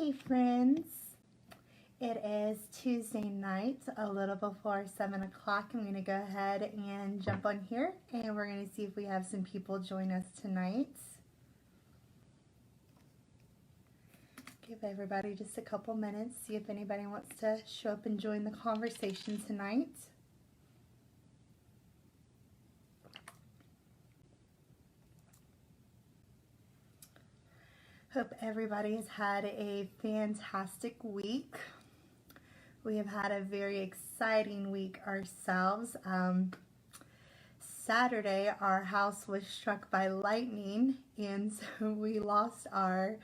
Hey friends, it is Tuesday night, a little before 7 o'clock. I'm going to go ahead and jump on here and we're going to see if we have some people join us tonight. Give everybody just a couple minutes, see if anybody wants to show up and join the conversation tonight. Hope everybody has had a fantastic week. We have had a very exciting week ourselves. Saturday, our house was struck by lightning, and so we lost our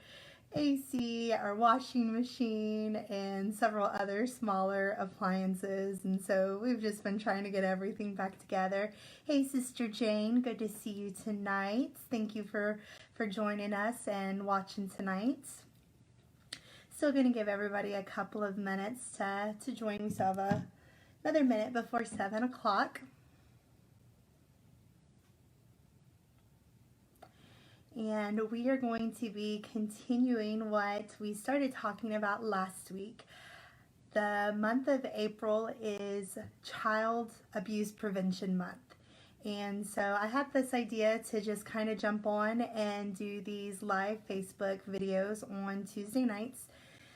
AC, our washing machine, and several other smaller appliances, and so we've just been trying to get everything back together. Hey, Sister Jane, good to see you tonight. Thank you for joining us and watching tonight. Still going to give everybody a couple of minutes to join me, so I have another minute before 7 o'clock. And we are going to be continuing what we started talking about last week. The month of April is Child Abuse Prevention Month. And so I had this idea to just kind of jump on and do these live Facebook videos on Tuesday nights.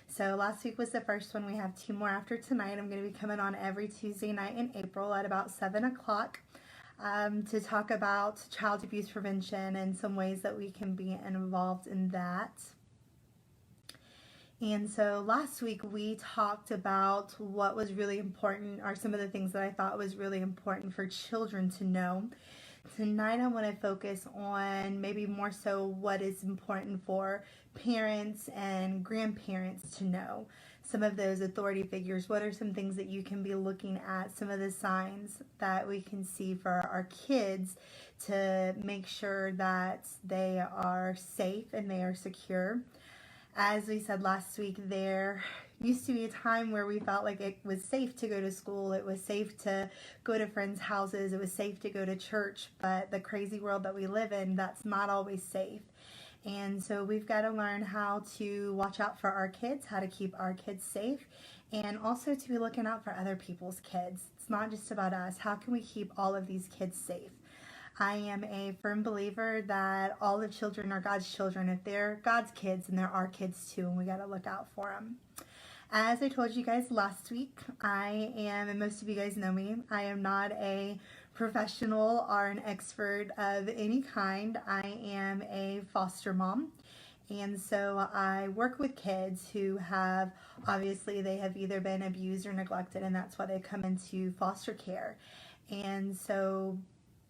So last week was the first one. We have 2 more after tonight. I'm going to be coming on every Tuesday night in April at about 7 o'clock to talk about child abuse prevention and some ways that we can be involved in that. And so last week we talked about what was really important, or some of the things that I thought was really important for children to know. Tonight I want to focus on maybe more so what is important for parents and grandparents to know. Some of those authority figures, what are some things that you can be looking at, some of the signs that we can see for our kids to make sure that they are safe and they are secure. As we said last week, there used to be a time where we felt like it was safe to go to school, it was safe to go to friends' houses, it was safe to go to church, but the crazy world that we live in, that's not always safe. And so we've got to learn how to watch out for our kids, how to keep our kids safe, and also to be looking out for other people's kids. It's not just about us. How can we keep all of these kids safe? I am a firm believer that all the children are God's children. If they're God's kids, then they're our kids too, and we got to look out for them. As I told you guys last week, I am, and most of you guys know me, I am not a professional or an expert of any kind. I am a foster mom. And so I work with kids who have, obviously they have either been abused or neglected, and that's why they come into foster care. And so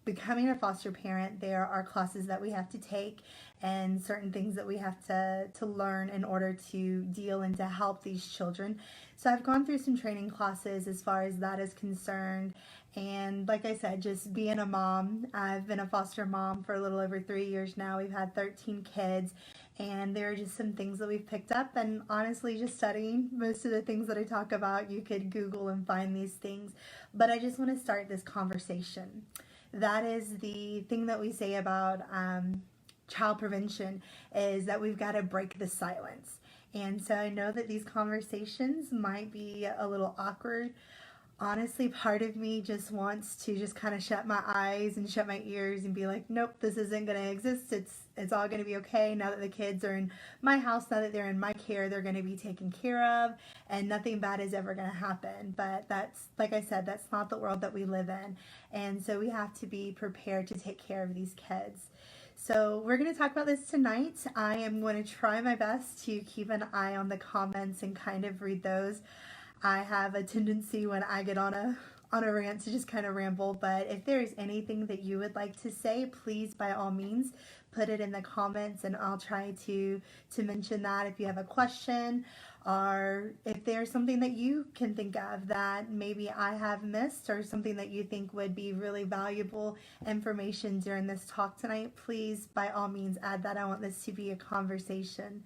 becoming a foster parent, there are classes that we have to take and certain things that we have to learn in order to deal and to help these children. So I've gone through some training classes as far as that is concerned. And like I said, just being a mom, I've been a foster mom for a little over 3 years now. We've had 13 kids, and there are just some things that we've picked up. And honestly, just studying most of the things that I talk about, you could Google and find these things. But I just want to start this conversation. That is the thing that we say about child prevention, is that we've got to break the silence. And so I know that these conversations might be a little awkward. Honestly, part of me just wants to just kind of shut my eyes and shut my ears and be like, nope, this isn't going to exist. It's all going to be okay. Now that the kids are in my house, now that they're in my care, they're going to be taken care of, and nothing bad is ever going to happen. But that's, like I said, that's not the world that we live in. And so we have to be prepared to take care of these kids. So we're going to talk about this tonight. I am going to try my best to keep an eye on the comments and kind of read those. I have a tendency when I get on a rant to just kind of ramble, but if there's anything that you would like to say, please by all means put it in the comments and I'll try to mention that. If you have a question, or if there's something that you can think of that maybe I have missed, or something that you think would be really valuable information during this talk tonight, please by all means add that. I want this to be a conversation.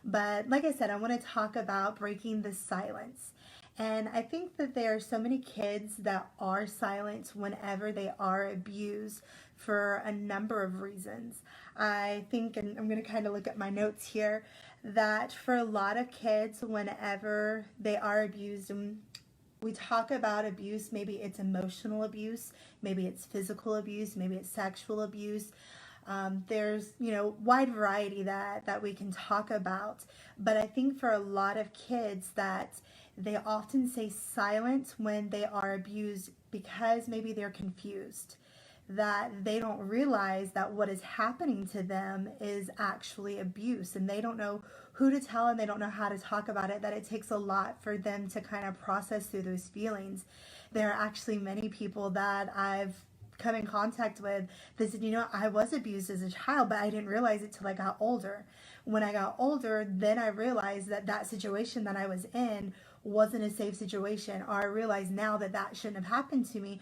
But like I said, I want to talk about breaking the silence. And I think that there are so many kids that are silent whenever they are abused for a number of reasons. I think, and I'm going to kind of look at my notes here, that for a lot of kids, whenever they are abused, and we talk about abuse, maybe it's emotional abuse, maybe it's physical abuse, maybe it's sexual abuse. There's, wide variety that we can talk about. But I think for a lot of kids that they often stay silent when they are abused because maybe they're confused, that they don't realize that what is happening to them is actually abuse, and they don't know who to tell and they don't know how to talk about it, that it takes a lot for them to kind of process through those feelings. There are actually many people that I've come in contact with that said, I was abused as a child, but I didn't realize it till I got older. When I got older, then I realized that that situation that I was in wasn't a safe situation, or I realize now that that shouldn't have happened to me.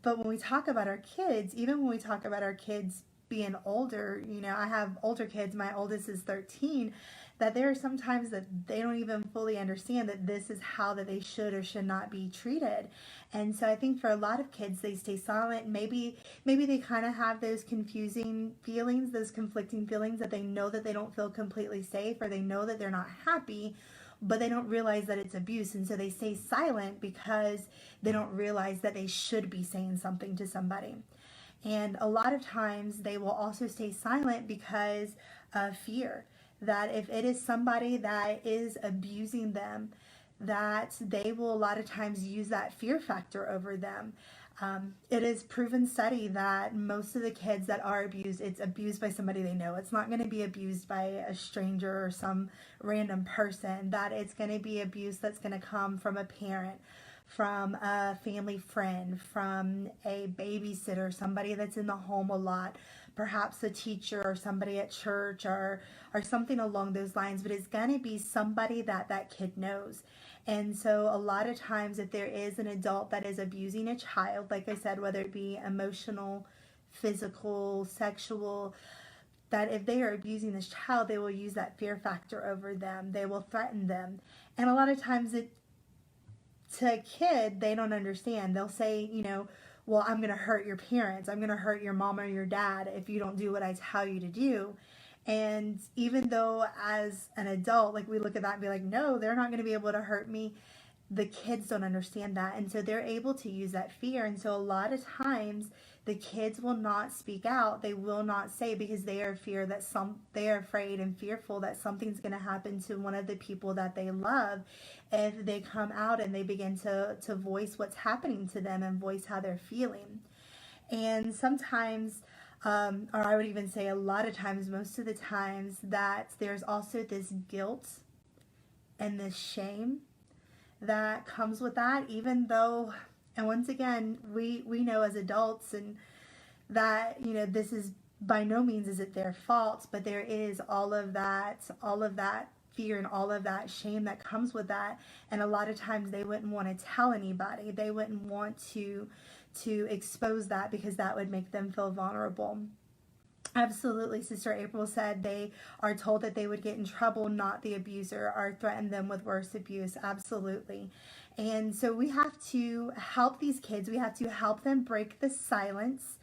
But when we talk about our kids, even when we talk about our kids being older, I have older kids, my oldest is 13, that there are some times that they don't even fully understand that this is how that they should or should not be treated. And so I think for a lot of kids, they stay silent. Maybe they kind of have those confusing feelings, those conflicting feelings, that they know that they don't feel completely safe, or they know that they're not happy, but they don't realize that it's abuse. And so they stay silent because they don't realize that they should be saying something to somebody. And a lot of times they will also stay silent because of fear, that if it is somebody that is abusing them, that they will a lot of times use that fear factor over them. It is proven study that most of the kids that are abused, it's abused by somebody they know. It's not going to be abused by a stranger or some random person, that it's going to be abuse that's going to come from a parent, from a family friend, from a babysitter, somebody that's in the home a lot, perhaps a teacher or somebody at church, or something along those lines. But it's going to be somebody that that kid knows. And so a lot of times if there is an adult that is abusing a child, like I said, whether it be emotional, physical, sexual, that if they are abusing this child, they will use that fear factor over them. They will threaten them. And a lot of times to a kid, they don't understand. They'll say, well, I'm going to hurt your parents. I'm going to hurt your mom or your dad if you don't do what I tell you to do. And even though as an adult, like we look at that and be like, no, they're not going to be able to hurt me, the kids don't understand that. And so they're able to use that fear. And so a lot of times the kids will not speak out. They will not say, because they are they are afraid and fearful that something's going to happen to one of the people that they love if they come out and they begin to voice what's happening to them and voice how they're feeling. And sometimes, or I would even say a lot of times, most of the times, that there's also this guilt and this shame that comes with that, even though, and once again, we know as adults and that, this is by no means is it their fault, but there is all of that fear and all of that shame that comes with that. And a lot of times they wouldn't want to tell anybody. They wouldn't want to expose that because that would make them feel vulnerable. Absolutely. Sister April said they are told that they would get in trouble, not the abuser, or threaten them with worse abuse. Absolutely. And so we have to help these kids. We have to help them break the silence.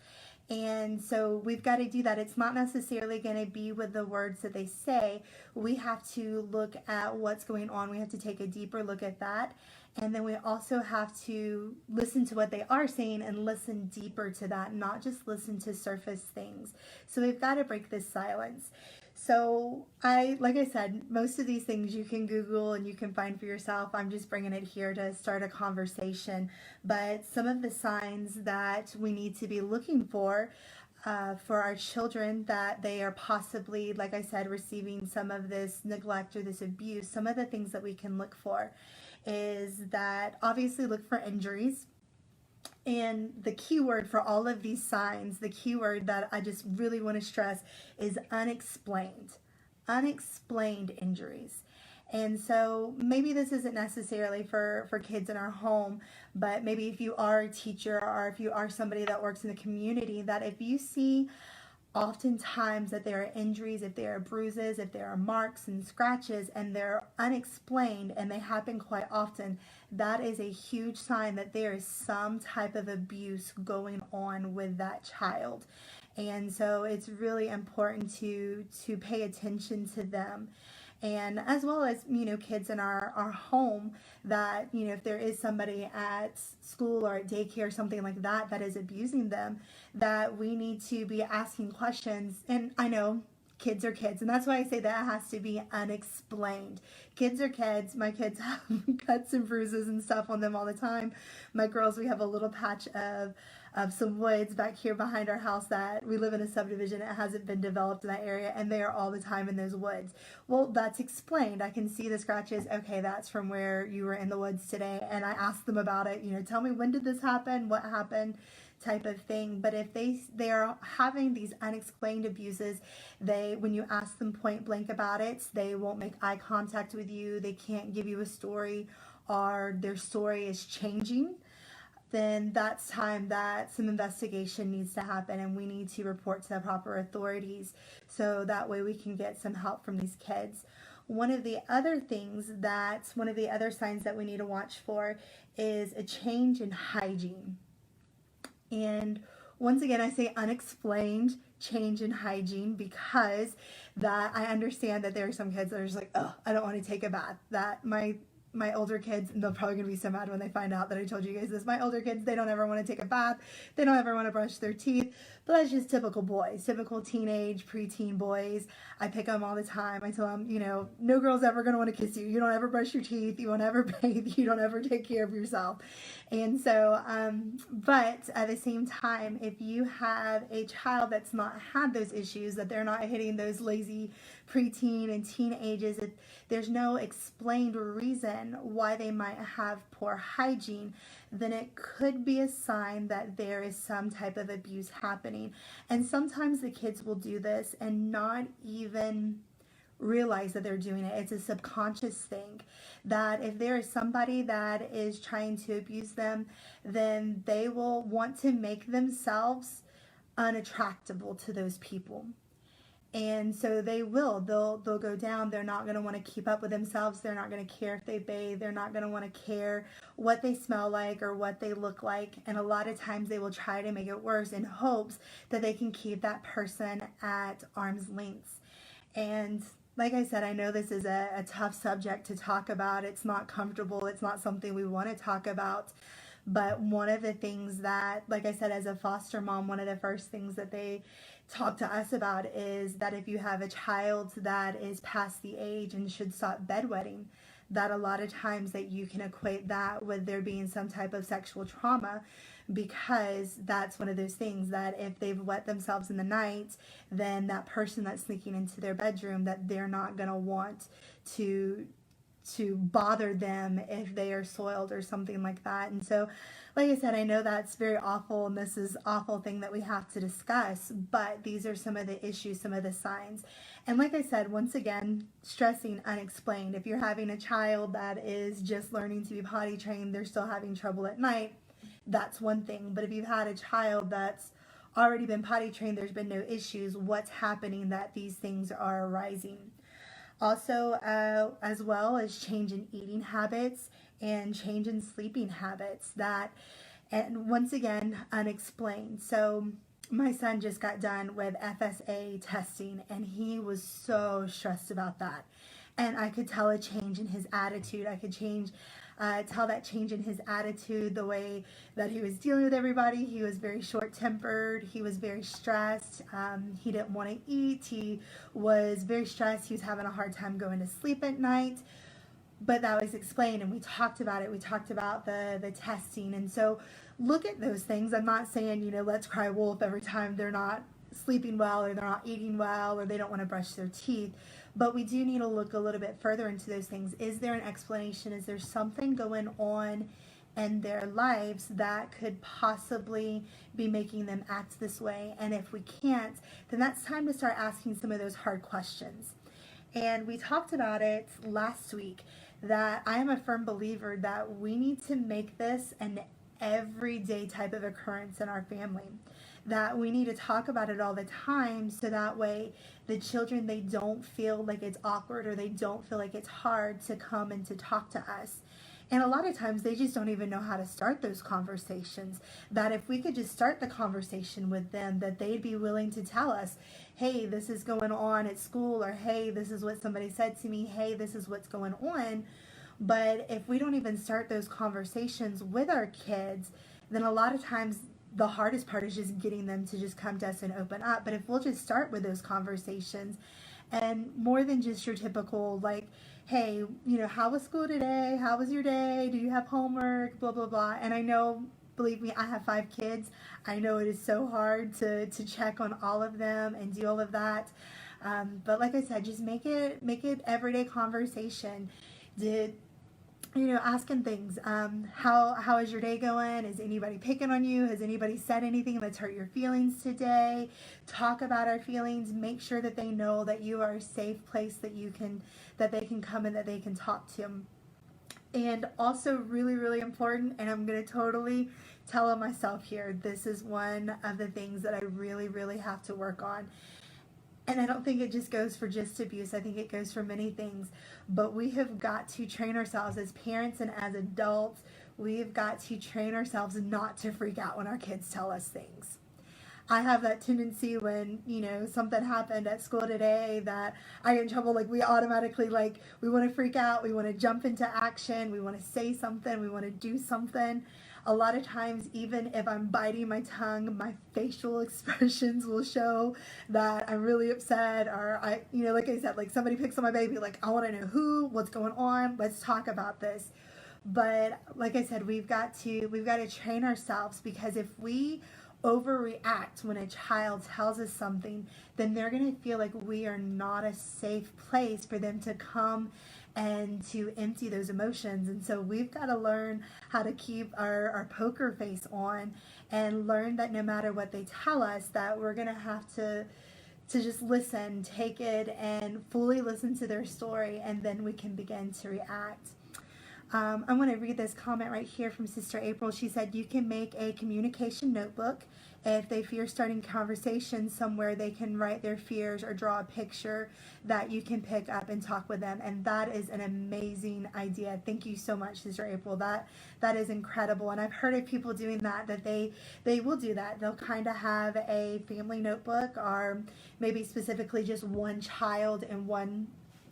And so we've got to do that. It's not necessarily going to be with the words that they say. We have to look at what's going on. We have to take a deeper look at that. And then we also have to listen to what they are saying and listen deeper to that, not just listen to surface things. So we've got to break this silence. So like I said, most of these things you can Google and you can find for yourself. I'm just bringing it here to start a conversation. But some of the signs that we need to be looking for our children, that they are possibly, like I said, receiving some of this neglect or this abuse, some of the things that we can look for is that obviously look for injuries. And the key word for all of these signs, the key word that I just really want to stress is unexplained. Unexplained injuries. And so maybe this isn't necessarily for kids in our home, but maybe if you are a teacher or if you are somebody that works in the community, that if you see oftentimes that there are injuries, if there are bruises, if there are marks and scratches, and they're unexplained and they happen quite often, that is a huge sign that there is some type of abuse going on with that child. And so it's really important to pay attention to them. And as well as, kids in our home, that, if there is somebody at school or at daycare or something like that that is abusing them, that we need to be asking questions. And I know kids are kids, and that's why I say that it has to be unexplained. Kids are kids. My kids have cuts and bruises and stuff on them all the time. My girls, we have a little patch of some woods back here behind our house, that we live in a subdivision. It hasn't been developed in that area, and they are all the time in those woods. Well, that's explained. I can see the scratches. Okay, that's from where you were in the woods today. And I asked them about it. Tell me, when did this happen? What happened? Type of thing. But if they are having these unexplained abuses, when you ask them point blank about it, they won't make eye contact with you. They can't give you a story, or their story is changing. Then that's time that some investigation needs to happen, and we need to report to the proper authorities, so that way we can get some help from these kids. One of the other signs that we need to watch for is a change in hygiene. And once again, I say unexplained change in hygiene, because that I understand that there are some kids that are just like, oh, I don't want to take a bath. That my older kids, and they're probably going to be so mad when they find out that I told you guys this, my older kids, they don't ever want to take a bath. They don't ever want to brush their teeth. But that's just typical boys, typical teenage, preteen boys. I pick them all the time. I tell them, no girl's ever going to want to kiss you. You don't ever brush your teeth. You won't ever bathe. You don't ever take care of yourself. And so, but at the same time, if you have a child that's not had those issues, that they're not hitting those lazy preteen and teen ages, if there's no explained reason why they might have poor hygiene, then it could be a sign that there is some type of abuse happening. And sometimes the kids will do this and not even realize that they're doing it. It's a subconscious thing, that if there is somebody that is trying to abuse them, then they will want to make themselves unattractable to those people. And so they'll go down. They're not going to want to keep up with themselves. They're not going to care if they bathe. They're not going to want to care what they smell like or what they look like. And a lot of times they will try to make it worse in hopes that they can keep that person at arm's length. And like I said, I know this is a tough subject to talk about. It's not comfortable. It's not something we want to talk about. But one of the things that, like I said, as a foster mom, one of the first things that they talk to us about is that if you have a child that is past the age and should stop bedwetting, that a lot of times that you can equate that with there being some type of sexual trauma, because that's one of those things that if they've wet themselves in the night, then that person that's sneaking into their bedroom, that they're not going to want to bother them if they are soiled or something like that. And so, like I said, I know that's very awful, and this is awful thing that we have to discuss, but these are some of the issues, some of the signs. And like I said, once again, stressing unexplained. If you're having a child that is just learning to be potty trained, they're still having trouble at night, that's one thing. But if you've had a child that's already been potty trained, there's been no issues, what's happening that these things are arising? Also, as well as change in eating habits and change in sleeping habits, and once again, unexplained. So my son just got done with FSA testing, and he was so stressed about that. And I could tell a change in his attitude. I could tell that change in his attitude, the way that he was dealing with everybody. He was very short-tempered. He was very stressed. He didn't want to eat. He was very stressed. He was having a hard time going to sleep at night. But that was explained, and we talked about it. We talked about the testing. And so look at those things. I'm not saying, let's cry wolf every time they're not sleeping well or they're not eating well or they don't want to brush their teeth. But we do need to look a little bit further into those things. Is there an explanation? Is there something going on in their lives that could possibly be making them act this way? And if we can't, then that's time to start asking some of those hard questions. And we talked about it last week, that I am a firm believer that we need to make this an everyday type of occurrence in our family. that we need to talk about it all the time, so that way the children, they don't feel like it's awkward, or they don't feel like it's hard to come and to talk to us. And a lot of times they just don't even know how to start those conversations. That if we could just start the conversation with them, that they'd be willing to tell us, hey, this is going on at school, or hey, this is what somebody said to me, hey, this is what's going on. But if we don't even start those conversations with our kids, then a lot of times the hardest part is just getting them to just come to us and open up. But if we'll just start with those conversations, and more than just your typical, like, hey, how was school today? How was your day? Do you have homework? Blah, blah, blah. And I know, believe me, I have 5 kids. I know it is so hard to check on all of them and do all of that. But like I said, just make it everyday conversation. Asking things. How is your day going? Is anybody picking on you? Has anybody said anything that's hurt your feelings today? Talk about our feelings. Make sure that they know that you are a safe place that they can come and that they can talk to. And also really, really important, and I'm going to totally tell on myself here, this is one of the things that I really, really have to work on. And I don't think it just goes for just abuse. I think it goes for many things. But we have got to train ourselves as parents and as adults. We've got to train ourselves not to freak out when our kids tell us things. I have that tendency when, something happened at school today that I get in trouble. Like, we automatically, we want to freak out. We want to jump into action. We want to say something. We want to do something. A lot of times, even if I'm biting my tongue, my facial expressions will show that I'm really upset, or like I said, like somebody picks on my baby, like, I want to know what's going on. Let's talk about this. But like I said, we've got to train ourselves, because if we overreact when a child tells us something, then they're going to feel like we are not a safe place for them to come and to empty those emotions. And so we've got to learn how to keep our poker face on, and learn that no matter what they tell us, that we're going to have to just listen, take it, and fully listen to their story, and then we can begin to react. I want to read this comment right here from Sister April. She said, you can make a communication notebook. If they fear starting conversations somewhere, they can write their fears or draw a picture that you can pick up and talk with them. And that is an amazing idea. Thank you so much, Sister April. That is incredible. And I've heard of people doing that they will do that. They'll kind of have a family notebook, or maybe specifically just one child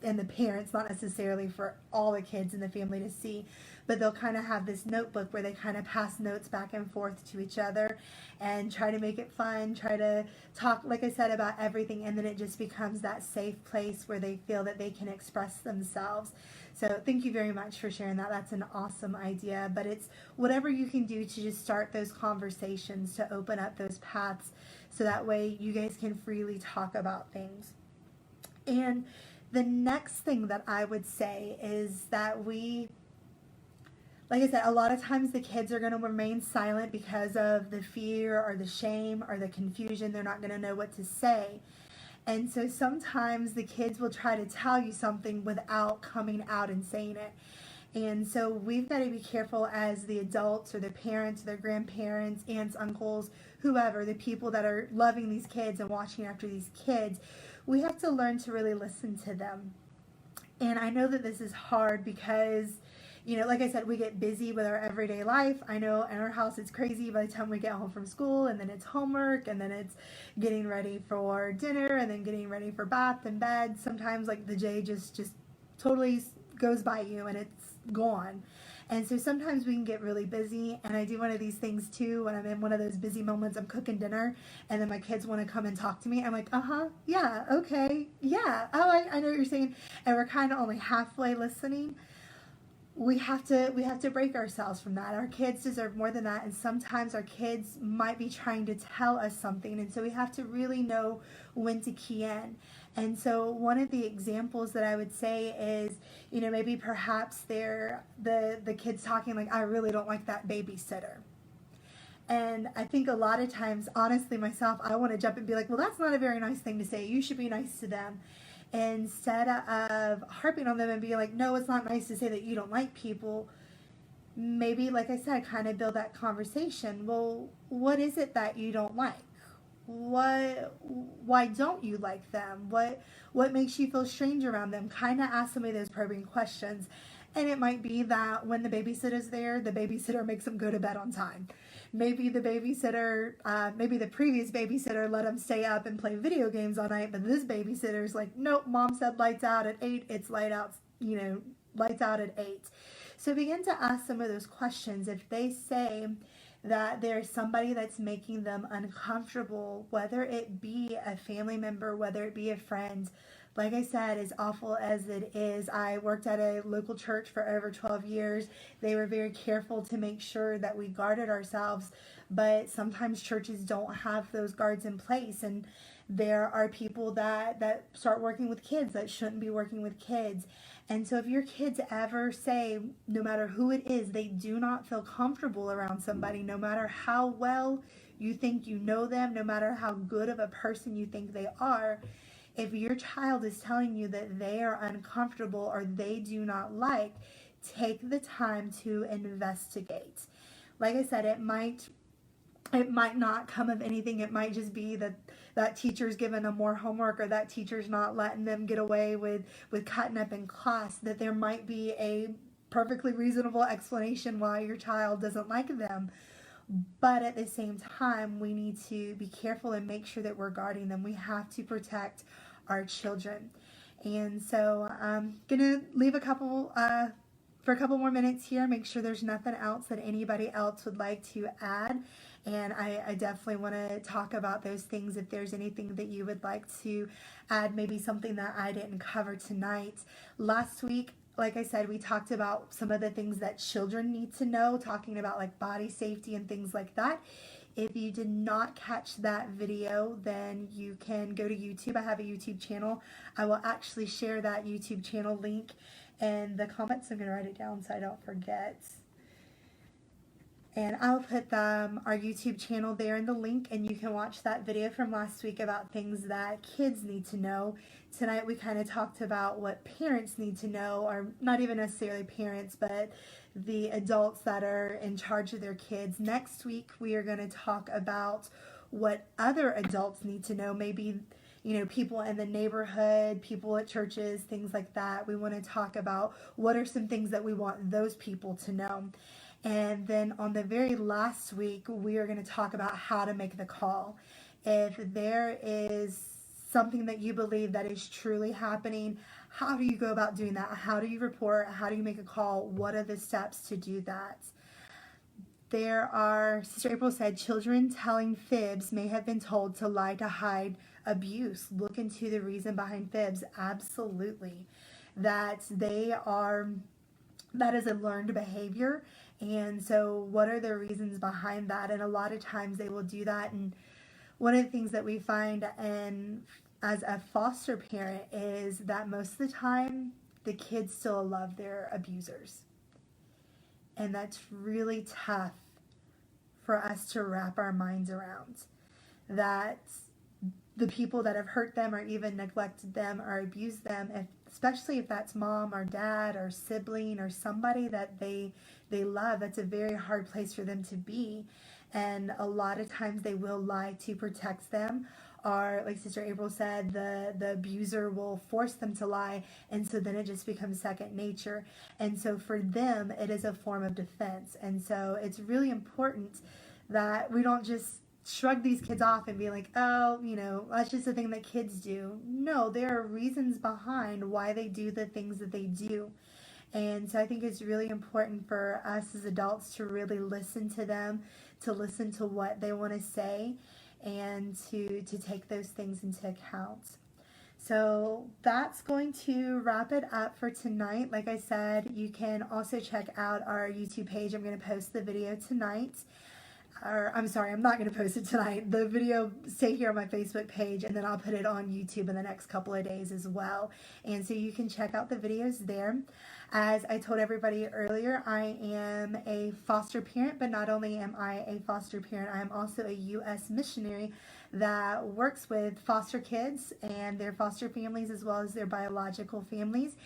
and the parents, not necessarily for all the kids in the family to see, but they'll kind of have this notebook where they kind of pass notes back and forth to each other and try to make it fun, try to talk, like I said, about everything, and then it just becomes that safe place where they feel that they can express themselves. So thank you very much for sharing that. That's an awesome idea. But it's whatever you can do to just start those conversations, to open up those paths, so that way you guys can freely talk about things. And the next thing that I would say is that like I said, a lot of times the kids are going to remain silent because of the fear or the shame or the confusion. They're not going to know what to say. And so sometimes the kids will try to tell you something without coming out and saying it. And so we've got to be careful as the adults, or the parents, their grandparents, aunts, uncles, whoever, the people that are loving these kids and watching after these kids. We have to learn to really listen to them. And I know that this is hard because, like I said, we get busy with our everyday life. I know in our house it's crazy by the time we get home from school, and then it's homework, and then it's getting ready for dinner, and then getting ready for bath and bed. Sometimes like the day just totally goes by you and it's gone. And so sometimes we can get really busy, and I do one of these things too when I'm in one of those busy moments. I'm cooking dinner, and then my kids want to come and talk to me. I'm like, yeah, okay, yeah, oh, I know what you're saying. And we're kind of only halfway listening. We have to break ourselves from that. Our kids deserve more than that, and sometimes our kids might be trying to tell us something, and so we have to really know when to key in. And so one of the examples that I would say is, maybe perhaps the kids talking like, I really don't like that babysitter. And I think a lot of times, honestly, myself, I want to jump and be like, well, that's not a very nice thing to say. You should be nice to them. Instead of harping on them and being like, no, it's not nice to say that you don't like people, maybe, like I said, kind of build that conversation. Well, what is it that you don't like? why don't you like them? What makes you feel strange around them? Kind of ask some of those probing questions. And it might be that when the babysitter's there, the babysitter makes them go to bed on time. Maybe the babysitter, maybe the previous babysitter let them stay up and play video games all night, but this babysitter's like, nope, mom said lights out at 8, it's lights out at 8. So begin to ask some of those questions. If they say that there's somebody that's making them uncomfortable, whether it be a family member, whether it be a friend, like I said, as awful as it is, I worked at a local church for over 12 years. They were very careful to make sure that we guarded ourselves, but sometimes churches don't have those guards in place, and there are people that start working with kids that shouldn't be working with kids. And so if your kids ever say, no matter who it is, they do not feel comfortable around somebody, no matter how well you think you know them, no matter how good of a person you think they are, if your child is telling you that they are uncomfortable or they do not like, take the time to investigate. Like I said, it might not come of anything. It might just be that teacher's giving them more homework, or that teacher's not letting them get away with cutting up in class, that there might be a perfectly reasonable explanation why your child doesn't like them. But at the same time, we need to be careful and make sure that we're guarding them. We have to protect our children. And so I'm going to leave for a couple more minutes here, make sure there's nothing else that anybody else would like to add. And I definitely want to talk about those things if there's anything that you would like to add, maybe something that I didn't cover tonight. Last week, like I said, we talked about some of the things that children need to know, talking about like body safety and things like that. If you did not catch that video, then you can go to YouTube. I have a YouTube channel. I will actually share that YouTube channel link in the comments. I'm going to write it down so I don't forget. And I'll put our YouTube channel there in the link, and you can watch that video from last week about things that kids need to know. Tonight we kind of talked about what parents need to know, or not even necessarily parents, but the adults that are in charge of their kids. Next week we are going to talk about what other adults need to know, maybe people in the neighborhood, people at churches, things like that. We want to talk about what are some things that we want those people to know. And then on the very last week, we are going to talk about how to make the call. If there is something that you believe that is truly happening, how do you go about doing that? How do you report? How do you make a call? What are the steps to do that? Sister April said, children telling fibs may have been told to lie to hide abuse. Look into the reason behind fibs. Absolutely. That is a learned behavior. And so what are the reasons behind that? And a lot of times they will do that. And one of the things that we find as a foster parent is that most of the time the kids still love their abusers. And that's really tough for us to wrap our minds around. That the people that have hurt them or even neglected them or abused them, especially if that's mom or dad or sibling or somebody that they love, that's a very hard place for them to be. And a lot of times they will lie to protect them, or like Sister April said, the abuser will force them to lie, and so then it just becomes second nature. And so for them, it is a form of defense. And so it's really important that we don't just shrug these kids off and be like, oh, that's just a thing that kids do. No, there are reasons behind why they do the things that they do. And so I think it's really important for us as adults to really listen to them, to listen to what they want to say, and to take those things into account. So that's going to wrap it up for tonight. Like I said, you can also check out our YouTube page. I'm going to post the video tonight. I'm sorry, I'm not going to post it tonight. The video stay here on my Facebook page, and then I'll put it on YouTube in the next couple of days as well. And so you can check out the videos there. As I told everybody earlier, I am a foster parent, but not only am I a foster parent, I am also a U.S. missionary that works with foster kids and their foster families as well as their biological families.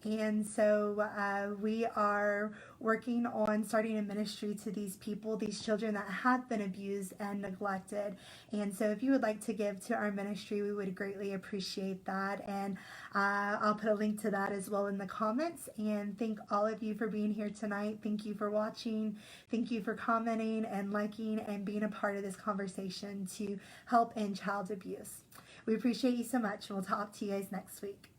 And so we are working on starting a ministry to these people, these children that have been abused and neglected. And so if you would like to give to our ministry, we would greatly appreciate that. And I'll put a link to that as well in the comments. And thank all of you for being here tonight. Thank you for watching. Thank you for commenting and liking and being a part of this conversation to help end child abuse. We appreciate you so much, and we'll talk to you guys next week.